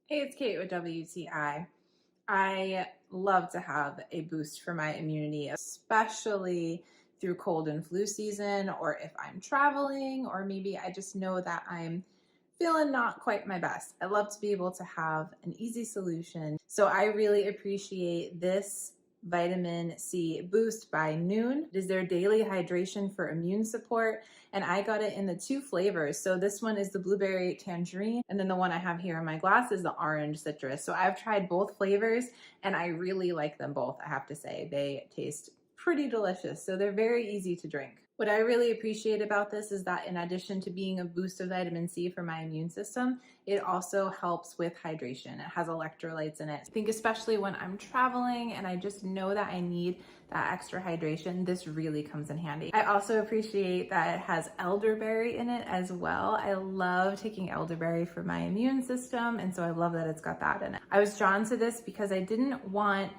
Hey, it's Kate with WTI. I love to have a boost for my immunity, especially through cold and flu season, or if I'm traveling, or maybe I just know that I'm feeling not quite my best. I love to be able to have an easy solution. So I really appreciate this vitamin C boost by Nuun. It is their daily hydration for immune support, and I got it in the two flavors. So this one is the blueberry tangerine, and then the one I have here in my glass is the orange citrus. So I've tried both flavors and I really like them both. I have to say, they taste pretty delicious. So they're very easy to drink. What I really appreciate about this is that in addition to being a boost of vitamin C for my immune system, it also helps with hydration. It has electrolytes in it. I think especially when I'm traveling and I just know that I need that extra hydration, this really comes in handy. I also appreciate that it has elderberry in it as well. I love taking elderberry for my immune system, and so I love that it's got that in it. I was drawn to this because I didn't want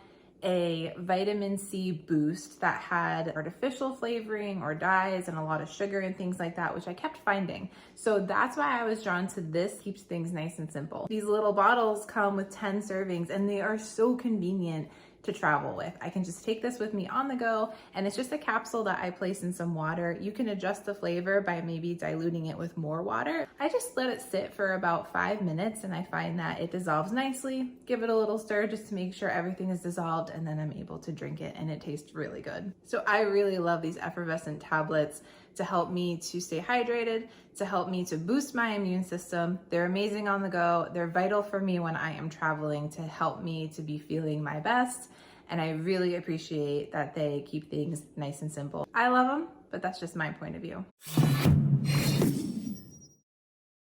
a vitamin C boost that had artificial flavoring or dyes and a lot of sugar and things like that, which I kept finding. So that's why I was drawn to this. Keeps things nice and simple. These little bottles come with 10 servings and they are so convenient to travel with. I can just take this with me on the go, and it's just a capsule that I place in some water. You can adjust the flavor by maybe diluting it with more water. I just let it sit for about 5 minutes and I find that it dissolves nicely. Give it a little stir just to make sure everything is dissolved, and then I'm able to drink it and it tastes really good. So I really love these effervescent tablets to help me to stay hydrated, to help me to boost my immune system. They're amazing on the go. They're vital for me when I am traveling to help me to be feeling my best. And I really appreciate that they keep things nice and simple. I love them, but that's just my point of view.